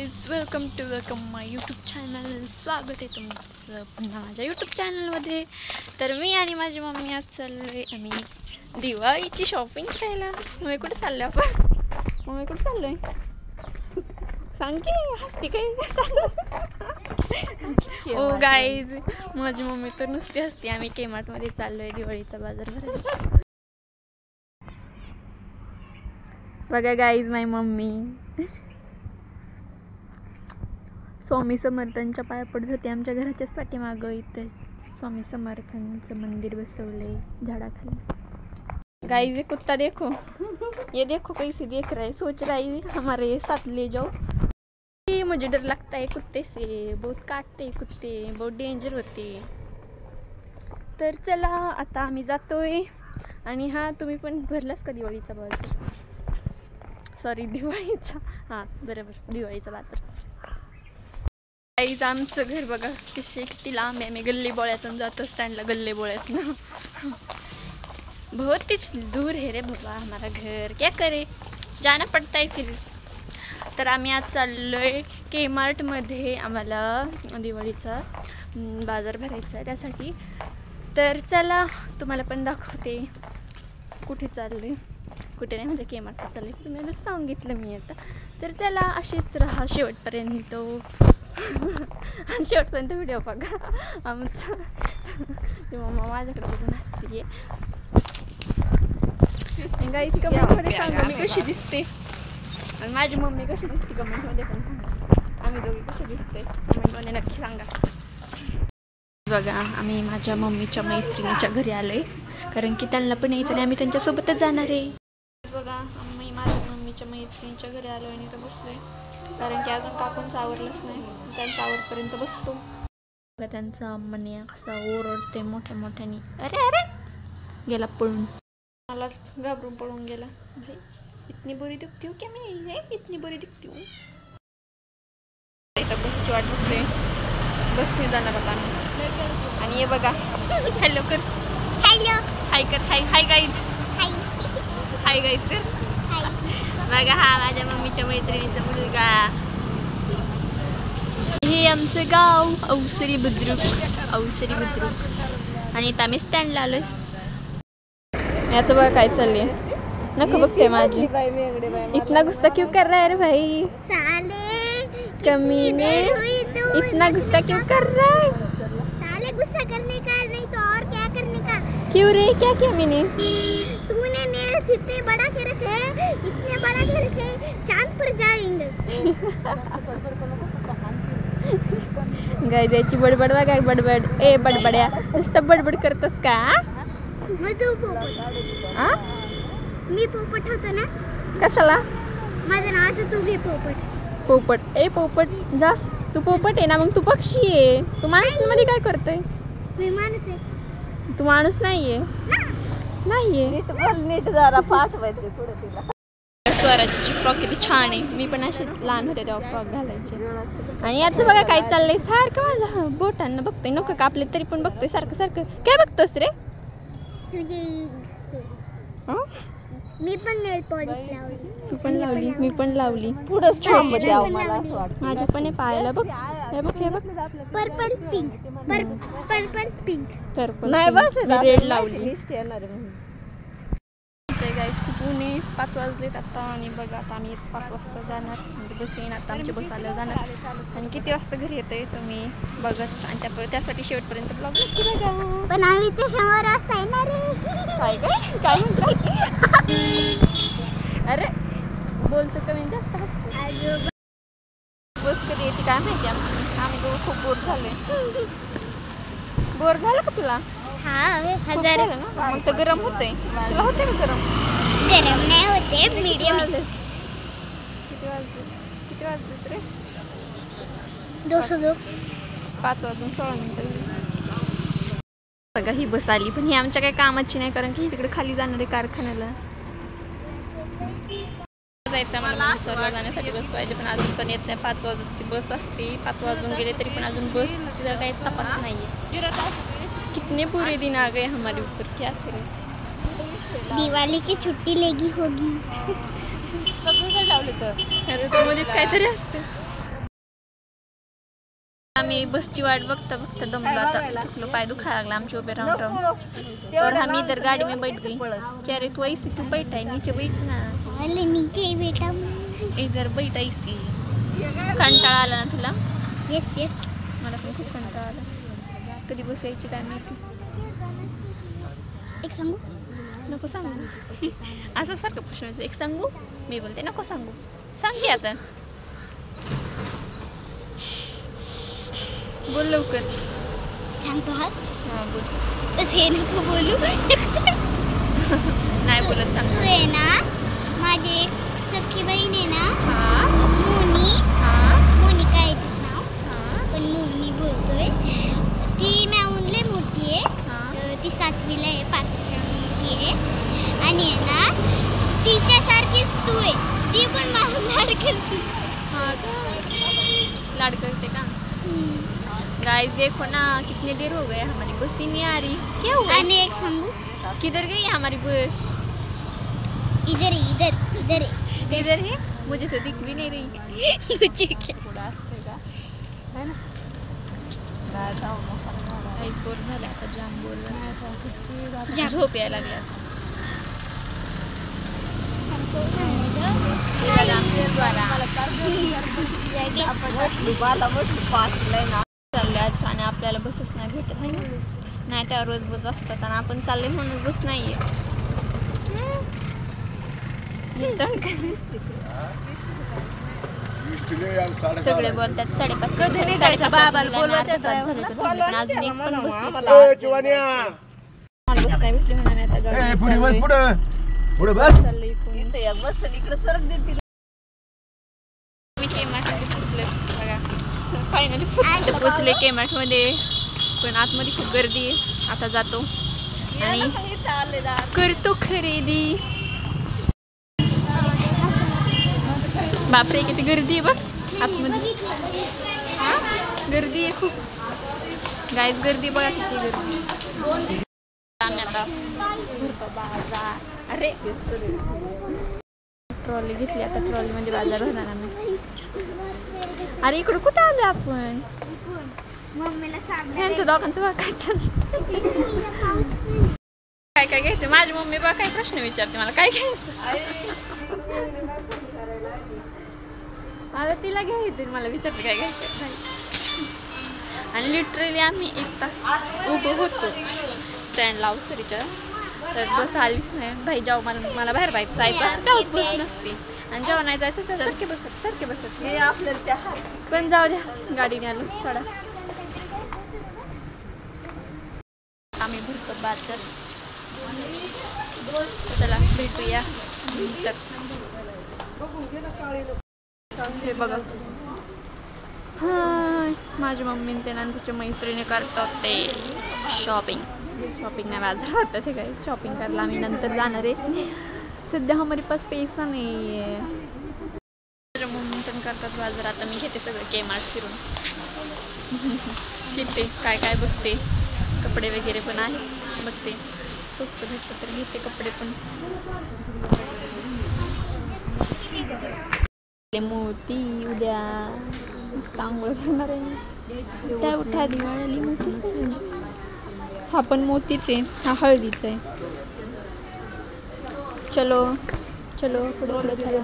Guys, welcome माय YouTube channel. स्वागत आहे तुमचं पुन्हा माझ्या यूट्यूब चॅनलमध्ये. तर मी आणि माझी मम्मी आज चाललोय आम्ही दिवाळीची शॉपिंग करायला. मम्मी कुठे चाललो आपण? मम्मी कुठे चाललोय सांग की, हसती काय? ओ गाईज, माझी मम्मी तर नुसती हसती. आम्ही केमार्टमध्ये चाललोय दिवाळीचा बाजार भरायला. बघा गाईज, माय मम्मी स्वामी समर्थांच्या पाया पडत होते. आमच्या घराच्याच पाठीमागं इथं स्वामी समर्थांचं मंदिर बसवलंय झाडाखाली. गाइस, ये कुत्ता देखो, ये देखो कैसे देख रहा है, सोच रहा है हमारे साथ ले जाओ. मुझे डर लगता है कुत्ते से, बहुत काटते कुत्ते, बहुत डेंजर होते. तर चला आता आम्ही जातोय. आणि हा, तुम्ही पण भरलाच का दिवाळीचा बाजार? सॉरी, दिवाळीचा, हां बरोबर, दिवाळीचा बाजार. गाइस, आमचं घर बघा किती लांब आहे. आम्ही गल्ली बोळ्यातून जातो स्टँडला, गल्ली बोळ्यातून. बहुत ही दूर है रे बाबा हमारा घर, क्या करे, जाना पड़ता है फिर. तर आम्ही आज चाललोय केमार्टमध्ये. आम्हाला दिवाळीचा बाजार भरायचा आहे त्यासाठी. तर चला तुम्हाला पण दाखवते कुठे चालले. कुठे नाही म्हणजे केमार्टला चालले, तुम्हाला सांगितलं मी आता. तर चला अशीच राहा शेवटपर्यंत. आणि शेवटपर्यंत व्हिडिओ बघा आमचा. ती मम्मा माझ्याकडे बघून असते. गाईस, कमेंटमध्ये सांगा मी कशी दिसते आणि माझी मम्मी कशी दिसते. कमेंटमध्ये पण सांगा आम्ही दोघी कशी दिसते, कमेंटमध्ये नक्की सांगा. बघा, आम्ही माझ्या मम्मीच्या मैत्रिणीच्या घरी आलोय, कारण की त्यांना पण यायचं आणि आम्ही त्यांच्यासोबतच जाणार आहे. बघा, आम्ही माझ्या मम्मीच्या मैत्रिणीच्या घरी आलो आणि इथं बसलोय, कारण की अजून काकूंचं आवरलंच नाही. त्यांचं आवरपर्यंत बसतो. बघा त्यांचा मन्या कसा ओरडते मोठ्या मोठ्याने. अरे अरे, गेला पळून, मलाच घाबरून पळून गेला. भाई, इतनी बुरी दिखती हूँ क्या मैं? इतनी बुरी दिखती हूँ. इथं बसची वाट बघते, बसने जाणार आता आम्ही. आणि हे बघा, हॅलो कर, हॅलो, हाय कर, हाय हाय गाईज, हाय हाय गाईज कर. बघा, हा माझ्या मम्मीच्या मैत्रिणीचा मुलगा. हे आमचं गाव औसरी बुद्रुक, औसरी बुद्रुक. आणि इथं आम्ही स्टँडला आलोय. याचं बघा काय चाललंय, नको बघते माझी. इतना गुस्सा क्यों कर रहा है रे भाई, कमीने, इतना गुस्सा क्यों कर रहा है? साले गुस्सा करने का नहीं तो और क्या करने का. क्यों रे, क्या किया मैंने? तूने नेल्स इतने बड़ा के रखे, इतने बड़ा के रखे, चांद पर जाएंगे. गाय द्यायची बडबड बघा, बडबड. ए बडबड्या, नुसतं बडबड करतस का? तू पोपट. आ? मी पोपट होतो ना. कशाला? माझं नाव तू घे पोपट. पोपट. ए पोपट जा, तू पोपट आहे ना, मग तू पक्षी आहे. तू माणसांमध्ये काय करतोय? मी माणूस आहे. तू माणूस नाहीये, नाहीये. नीट जरा पाठवायचे पुढे तिला. स्वराजची फ्रॉक किती छान आहे. मी पण अशी लहान होते तेव्हा फ्रॉक घालायचे. आणि याचं बघा काय चाललंय, सारखं माझ्या बोटांना बघतोय. नको कापले तरी पण बघतोय सारखं सारखं. काय बघतोस रे? मी पण नेल पॉलिश लावली. तू पण लावली, मी पण लावली. पुढंच थांबते आहो मला असं वाटतं. माझ्या पण पाहायला बघ, हे बघ, हे बघ, purple pink, purple pink. Purple नाही बस रेड लावली. लिस्ट येणार आहे म्हणून. गाईस, खूप ऊन आहे. 5 वाजलेत आता. आणि बघा आता आम्ही 5 वाजता जाणार, म्हणजे बस येईन आता, आमची बस आल्यावर जाणार. आणि किती वाजता घरी येतोय तुम्ही बघत. आणि त्यासाठी शेवटपर्यंत ब्लॉग नक्की बघा. पण आम्ही ते 100 वाजता येणार आहे. काय म्हणता? अरे बोलतो कमी जास्त हसतो. बस कधी येते काय माहिती आमची. आम्ही दोघं खूप बोर झालोय. बोर झालं का तुला? हाँ, झालं ना. मग तर गरम होतंय. तुला होते का गरम? गरम नाही होते, मीडियम. किती वाजलेत रे? 202. 5 वाजून 16 मिनिटं. बघा, ही बस आली, पण ही आमच्या काही कामाची नाही, कारण की तिकडे खाली जाणार आहे कारखान्याला जायचं. मला सरला जाण्यासाठी बस पाहिजे, पण अजून पण येत नाही. 5 वाजताची बस असते. 5 वाजून गेले तरी पण अजून बसचा काही तपास नाहीये. कितने पूरे दिन आ गए हमारे ऊपर, क्या करें. दिवाली की छुट्टी लेगी होगी. सगळीकडे लावले तर अरे, समोरच काहीतरी असतं. आम्ही बसची वाट बघता बघता दमलो आता थकलो पाय दुखायला लागला आमचे उभे राहून राहून और हम इधर गाड़ी में बैठ गई क्या रे तू ऐसी क्यों बैठा है नीचे बैठ ना अरे नीचे बेटा इधर बैठ ऐसी कंटाळा आला ना तुला यस यस मला पण खूप कंटाळा आला कधी बसायची काय माहिती एक सांगू नको सांगू असं सारखं प्रश्न एक सांगू मी बोलते नको सांगू सांग की आता बोल लवकर सांगतो हा हां बोल बस हे नको बोलू नाही बोलत सांग तू आहे ना माझी एक सख्खी बहीण आहे ना हां मोनी हां मोनिका आहे तिचं नाव हां पण मोनी बोलतोय ती मॅऊनले मोठी आहे हां ती 7वीला आहे 5 वर्षांनी मोठी आहे आणि आहे ना तिच्यासारखीच तू आहे ती पण मला लाड करते हाँ लाड करते का गाइस देखो ना कितने देर हो गए हमारी बस ही नहीं आ रही क्या हुआ आणि एक सांगू किधर गई हमारी बस इधर है इधर है इधर है मुझे तो दिख भी नहीं रही मुझे क्या थोड़ा असते का है ना नाही जाऊ नका. गाइस बोर झाले आता जाम बोर जाम. झाले झोप यायला लागली आता. हे बघा आमची स्वारा मला म्हटली 5ला ना चालले आज आणि आपल्याला बसच नाही भेटत आहे ना नाही त्या रोज बस असतात आणि आपण चालले म्हणून बस नाहीये सगळे बोलतात 5:30 कधी निघायचं बाबाला बोलवत येत अजून एक पण बस येत. मला बस नाही भेटली म्हणून आम्ही आता गाडीत चाललोय इकडून. इथे एक बस इकडे सरक देतील. मी केमार्टमध्ये पोचले बघा फायनली पोचले केमार्टमध्ये पण आतमध्ये खूप गर्दी आहे आता जातो आणि इथं आले ना. करतो खरेदी बापरे किती गर्दी आहे बघ आतमध्ये गर्दी आहे खूप गाईज गर्दी बघा किती गर्दी आम्ही आता भरतो बाजार अरे ट्रॉली घेतली आता ट्रॉलीमध्ये बाजार भरणार आम्ही अरे इकडं कुठं आलो आपण मम्मीला सांग यांचं दोघांचं बघायचं काय काय घ्यायचं माझी मम्मी बघा काय प्रश्न विचारते मला काय घ्यायचं आता तिला घ्यायचं मला विचारते काय घ्यायचं आणि लिटरली आम्ही 1 तास उभं होतो स्टँडला अवसरीच्या तर बस आलीच नाही भाई जाऊ मला बाहेर जायचं असतं तेव्हाच बस नसते आणि जेव्हा नाही जायचं असेल सारखे बसत हे आपल्याला त्या पण जाऊ द्या गाडीने आलो सोडा आम्ही भरतो बाजार चला भेटूया तर हे बघा हाय माझी मम्मी ते तिच्या मैत्रिणी करतात ते शॉपिंग नाही बाजार होता ते काय शॉपिंग करायला आम्ही नंतर जाणार आहे सध्या हमारे पास पैसा नाही आहे माझ्या मम्मी पण करतात बाजार आता मी घेते सगळं केमार्ट फिरून घेते काय काय बघते कपडे वगैरे पण आहे बघते स्वस्त भेटतं तर घेते कपडे पण मोती उद्या मस्त आंघोळ करणार आहे त्या उठा दिवाळी मोतीच हा पण मोतीच आहे हा हळदीच आहे चलो चलो पुढे चला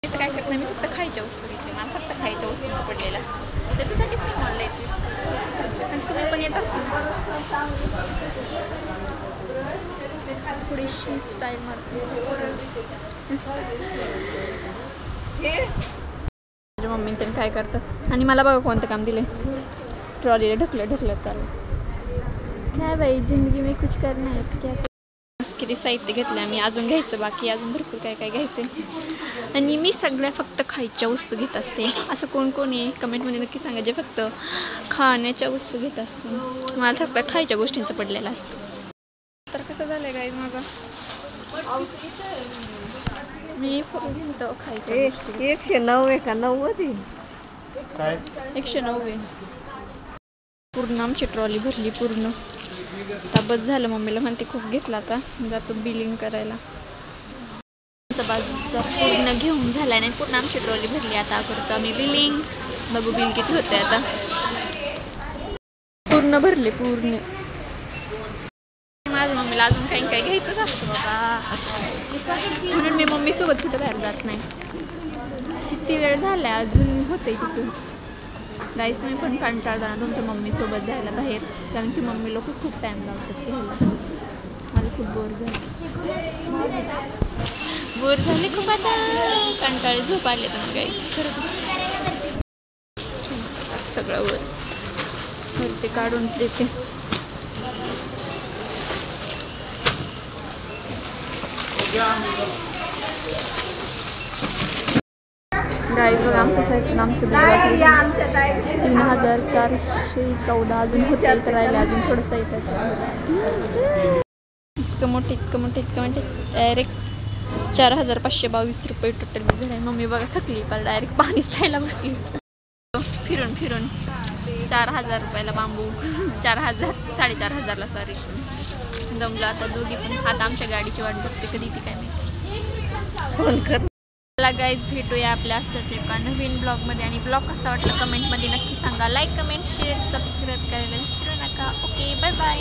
काय करत नाही मी फक्त खायच्या वस्तू घेतले मला फक्त खायच्या वस्तू पडलेल्या असतात त्याच्यासाठीच मी मॉलला येते आणि तुम्ही पण येत असता थोडीशी स्टाईल मारते माझ्या मम्मी त्यांनी काय करतात आणि मला बघा कोणतं काम दिले ट्रॉलीला ढकलत चालू काय बाई जिंदगी में कुछ करना है क्या किती साहित्य घेतलं आम्ही अजून घ्यायचं बाकी अजून भरपूर काय काय घ्यायचं आणि मी सगळ्या फक्त खायच्या वस्तू घेत असते असं कोण कोण आहे कमेंटमध्ये नक्की सांगा जे फक्त खाण्याच्या वस्तू घेत असते मला फक्त खायच्या गोष्टींचं पडलेलं असतं तर कसं झालं गाईज माझं मी फक्त खायच्या गोष्टी 109 का 90 काय 190 पूर्ण आमची ट्रॉली भरली पूर्ण आता बस झालं मम्मीला म्हणते खूप घेतला आता जातो बिलिंग करायला बाजूचा पूर्ण घेऊन झाला नाही, पूर्ण आमची ट्रॉली भरली. आता करतो आम्ही बिलिंग. बघू बिल किती होते आता. पूर्ण भरले पूर्ण. माझ्या मम्मीला अजून काही काही घ्यायचंच असतं बाबा, म्हणून मी मम्मीसोबत कुठं बाहेर जात नाही. किती वेळ झाला अजून होते तिथून. गाईस मी पण कंटाळताना तुमच्या मम्मीसोबत जायला बाहेर, कारण की मम्मी लोक खूप टाईम लावतात घ्यायला. मला खूप बोर झाले खूप. आता कंटाळे झोप आले तर गाईस खरंच. सगळं वरती काढून देते. गाईस बघा आमच्या साईडून आमचं बिल 3414 अजून होते, तर राहिले अजून थोडंसं येतं. इतकं मोठे डायरेक्ट 4522 रुपये टोटल बिल झालं. मम्मी बघा थकली, पण डायरेक्ट पाणीच प्यायला बसली. फिरून 4000 रुपयाला बांबू. 4500ला सॉरी. दमलं आता दोघी पण. आता आमच्या गाडीची वाट बघते कधी ती काय माहिती. फोन कर. चला गाईज भेटूया आपल्या असंच एका नवीन ब्लॉगमध्ये. आणि ब्लॉग कसा वाटला कमेंटमध्ये नक्की सांगा. लाईक कमेंट शेअर सबस्क्राईब करायला विसरू नका. Okay bye bye.